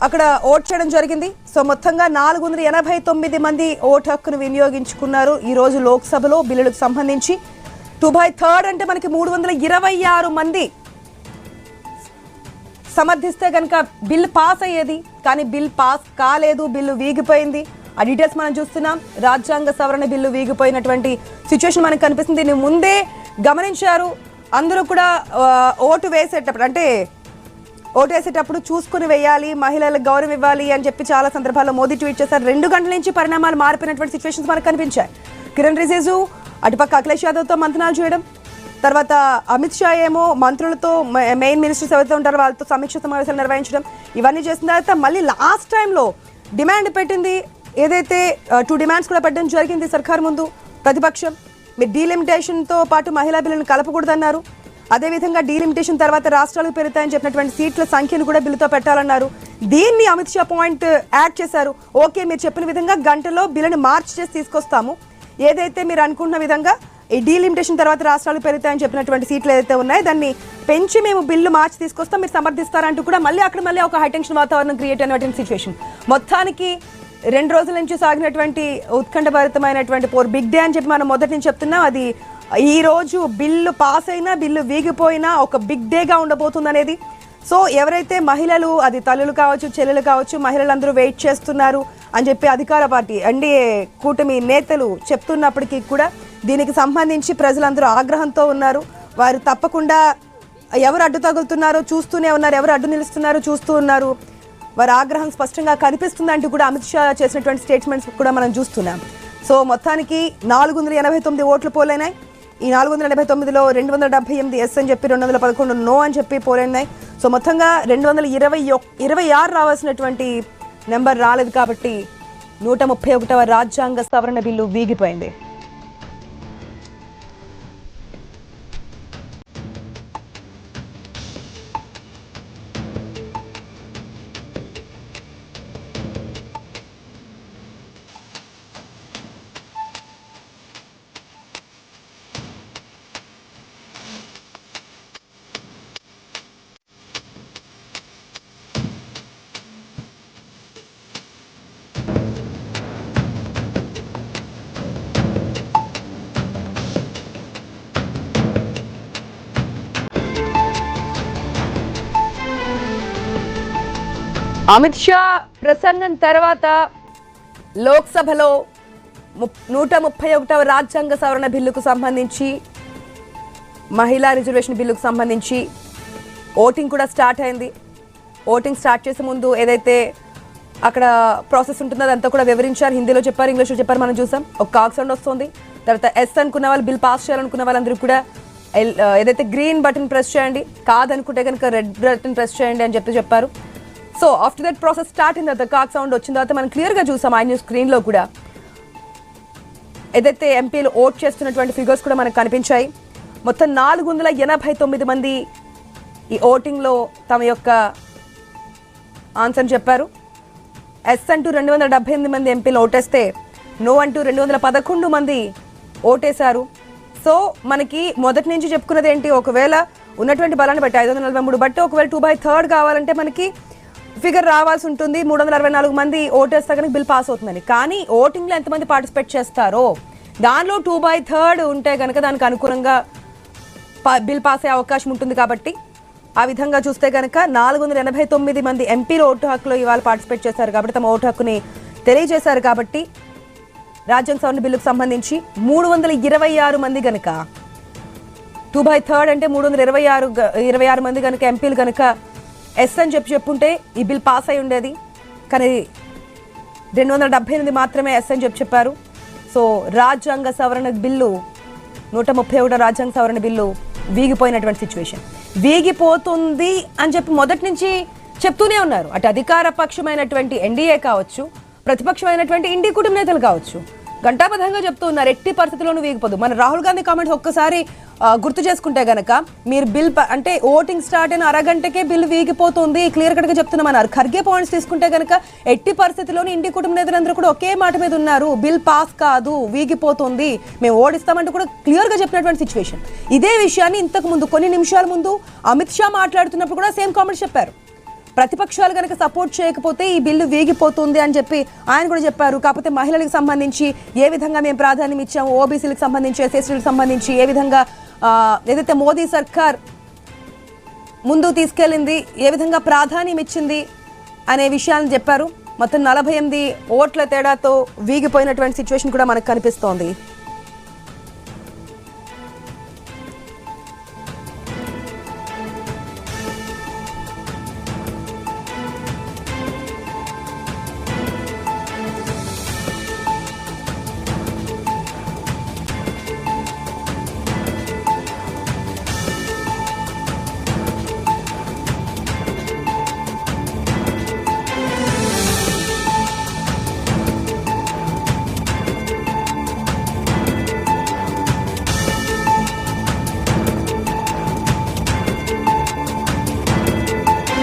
అక్కడ ఓట్ చేయడం జరిగింది. సో మొత్తంగా 489 మంది ఓటు హక్కును వినియోగించుకున్నారు ఈ రోజు లోక్సభలో బిల్లులకు సంబంధించి. 2/3 అంటే మనకి 326 మంది సమర్థిస్తే కనుక బిల్ పాస్ అయ్యేది. కానీ బిల్ పాస్ కాలేదు, బిల్లు వీగిపోయింది. ఆ డీటెయిల్స్ మనం చూస్తున్నాం. రాజ్యాంగ సవరణ బిల్లు వీగిపోయినటువంటి సిచ్యువేషన్ మనకు కనిపిస్తుంది. దీన్ని ముందే గమనించారు అందరూ కూడా. ఓటు వేసేటప్పుడు చూసుకుని వేయాలి, మహిళలకు గౌరవం ఇవ్వాలి అని చెప్పి చాలా సందర్భాల్లో మోదీ ట్వీట్ చేశారు. 2 గంటల నుంచి పరిణామాలు మారిపోయినటువంటి సిచ్యువేషన్స్ మనకు కనిపించాయి. కిరణ్ రిజిజు అటుపక్క అఖిలేష్ యాదవ్తో మంతనాలు చేయడం, తర్వాత అమిత్ షా ఏమో మంత్రులతో మెయిన్ మినిస్టర్స్ ఎవరైతే ఉంటారో వాళ్ళతో సమీక్ష సమావేశాలు నిర్వహించడం, ఇవన్నీ చేసిన తర్వాత మళ్ళీ లాస్ట్ టైంలో డిమాండ్ పెట్టింది. ఏదైతే 2 డిమాండ్స్ కూడా పెట్టడం జరిగింది సర్కార్ ముందు ప్రతిపక్షం. మీరు డీలిమిటేషన్తో పాటు మహిళా బిల్లును కలపకూడదన్నారు. అదేవిధంగా డీలిమిటేషన్ తర్వాత రాష్ట్రాలకు పెరుగుతాయని చెప్పినటువంటి సీట్ల సంఖ్యను కూడా బిల్లుతో పెట్టాలన్నారు. దీన్ని అమిత్ షా పాయింట్ యాడ్ చేశారు. ఓకే, మీరు చెప్పిన విధంగా గంటలో బిల్లును మార్చి చేసి తీసుకొస్తాము. ఏదైతే మీరు అనుకున్న విధంగా ఈ డీలిమిటేషన్ తర్వాత రాష్ట్రాలు పెరుగుతాయని చెప్పినటువంటి సీట్లు ఏదైతే ఉన్నాయో దాన్ని పెంచి మేము బిల్లు మార్చి తీసుకొస్తాం, మీరు సమర్థిస్తారంటూ కూడా మళ్ళీ ఒక హైటెన్షన్ వాతావరణం క్రియేట్ అయినటువంటి సిచ్యువేషన్. మొత్తానికి 2 రోజుల నుంచి సాగినటువంటి ఉత్కంఠభరితమైనటువంటి బిగ్ డే అని చెప్పి మనం మొదటి నుంచి చెప్తున్నాం. అది ఈ రోజు బిల్లు పాస్ అయినా బిల్లు వీగిపోయినా ఒక బిగ్ డేగా ఉండబోతుంది అనేది. సో ఎవరైతే మహిళలు, అది తల్లులు కావచ్చు, చెల్లెలు కావచ్చు, మహిళలందరూ వెయిట్ చేస్తున్నారు అని చెప్పి అధికార పార్టీ ఎన్డీఏ కూటమి నేతలు చెప్తున్నప్పటికీ కూడా దీనికి సంబంధించి ప్రజలందరూ ఆగ్రహంతో ఉన్నారు. వారు తప్పకుండా ఎవరు అడ్డు తగులుతున్నారో చూస్తూనే ఉన్నారు, ఎవరు అడ్డు నిలుస్తున్నారో చూస్తూ ఉన్నారు. వారి ఆగ్రహం స్పష్టంగా కనిపిస్తుందంటూ కూడా అమిత్ షా చేసినటువంటి స్టేట్మెంట్స్ కూడా మనం చూస్తున్నాం. సో మొత్తానికి 489 ఓట్లు పోలైనాయి. ఈ 489లో 278 ఎస్ అని చెప్పి 211 నో అని చెప్పి పోలైనాయి. సో మొత్తంగా 226 రావాల్సినటువంటి నెంబర్ రాలేదు కాబట్టి 131వ రాజ్యాంగ సవరణ బిల్లు వీగిపోయింది. అమిత్ షా ప్రసంగం తర్వాత లోక్సభలో 131వ రాజ్యాంగ సవరణ బిల్లుకు సంబంధించి, మహిళా రిజర్వేషన్ బిల్లుకు సంబంధించి ఓటింగ్ కూడా స్టార్ట్ అయింది. ఓటింగ్ స్టార్ట్ చేసే ముందు ఏదైతే అక్కడ ప్రాసెస్ ఉంటుందో అదంతా కూడా వివరించారు. హిందీలో చెప్పారు, ఇంగ్లీష్లో చెప్పారు, మనం చూసాం. ఒక కాక్ సౌండ్ వస్తుంది. తర్వాత ఎస్ అనుకున్న వాళ్ళు, బిల్ పాస్ చేయాలనుకున్న వాళ్ళందరూ కూడా ఏదైతే గ్రీన్ బటన్ ప్రెస్ చేయండి, కాదనుకుంటే కనుక రెడ్ బటన్ ప్రెస్ చేయండి అని చెప్పారు. So after that process start అయిన తర్వాత కాక్ సౌండ్ వచ్చిన తర్వాత మనం క్లియర్గా చూసాం ఐ న్యూస్ స్క్రీన్లో కూడా. ఏదైతే ఎంపీలు ఓట్ చేస్తున్నటువంటి ఫిగర్స్ కూడా మనకు కనిపించాయి. మొత్తం 489 మంది ఈ ఓటింగ్లో తమ యొక్క ఆన్సర్ చెప్పారు. ఎస్ అంటూ 278 మంది ఎంపీలు ఓటేస్తే నో అంటూ 211 మంది ఓటేశారు. సో మనకి మొదటి నుంచి చెప్పుకున్నది ఏంటి, ఒకవేళ ఉన్నటువంటి బలాన్ని బట్టి 543 బట్టి ఒకవేళ 2/3 కావాలంటే మనకి ఫిగర్ రావాల్సి ఉంటుంది. 364 మంది ఓటేస్తే కనుక బిల్ పాస్ అవుతుందని. కానీ ఓటింగ్లో ఎంతమంది పార్టిసిపేట్ చేస్తారో దానిలో 2/3 ఉంటే కనుక దానికి అనుగుణంగా బిల్ పాస్ అయ్యే అవకాశం ఉంటుంది. కాబట్టి ఆ విధంగా చూస్తే కనుక 489 మంది ఎంపీలు ఓటు హక్కులో ఇవాళ పార్టిసిపేట్ చేశారు కాబట్టి, తమ ఓటు హక్కుని తెలియజేశారు కాబట్టి రాజ్యాంగ సవరణ బిల్లుకు సంబంధించి 326 మంది కనుక 2/3 అంటే 326 మంది కనుక ఎంపీలు కనుక ఎస్ అని చెప్పుంటే ఈ బిల్ పాస్ అయి ఉండేది. కానీ 278 మాత్రమే ఎస్ అని చెప్పారు. సో రాజ్యాంగ సవరణ బిల్లు 131 రాజ్యాంగ సవరణ బిల్లు వీగిపోయినటువంటి సిచ్యువేషన్. వీగిపోతుంది అని చెప్పి మొదటి నుంచి చెప్తూనే ఉన్నారు. అటు అధికార పక్షమైనటువంటి ఎన్డీఏ కావచ్చు, ప్రతిపక్షమైనటువంటి ఇండి కుటుంబ నేతలు కావచ్చు, గంటాబద్ధంగా చెప్తూ ఉన్నారు ఎట్టి పరిస్థితుల్లోనూ వీగిపోదు. మన రాహుల్ గాంధీ కామెంట్స్ ఒక్కసారి గుర్తు చేసుకుంటే గనక, మీరు బిల్ అంటే ఓటింగ్ స్టార్ట్ అయిన అరగంటకే బిల్లు వీగిపోతుంది క్లియర్ కట్గా చెప్తున్నామన్నారు. ఖర్గే పాయింట్స్ తీసుకుంటే కనుక ఎట్టి పరిస్థితుల్లోనూ ఇండి కుటుంబ నేతలందరూ కూడా ఒకే మాట మీద ఉన్నారు, బిల్ పాస్ కాదు, వీగిపోతుంది, మేము ఓడిస్తామంటూ కూడా క్లియర్గా చెప్పినటువంటి సిచ్యువేషన్. ఇదే విషయాన్ని ఇంతకు ముందు కొన్ని నిమిషాల ముందు అమిత్ షా మాట్లాడుతున్నప్పుడు కూడా సేమ్ కామెంట్స్ చెప్పారు. ప్రతిపక్షాలు కనుక సపోర్ట్ చేయకపోతే ఈ బిల్లు వీగిపోతుంది అని చెప్పి ఆయన కూడా చెప్పారు. కాకపోతే మహిళలకు సంబంధించి ఏ విధంగా మేము ప్రాధాన్యం ఇచ్చాము, ఓబీసీలకు సంబంధించి, ఎస్సీలకు సంబంధించి ఏ విధంగా ఏదైతే మోదీ సర్కార్ ముందుకు తీసుకెళ్ళింది, ఏ విధంగా ప్రాధాన్యం ఇచ్చింది అనే విషయాలను చెప్పారు. మొత్తం 48 ఓట్ల తేడాతో వీగిపోయినటువంటి సిచ్యువేషన్ కూడా మనకు కనిపిస్తోంది.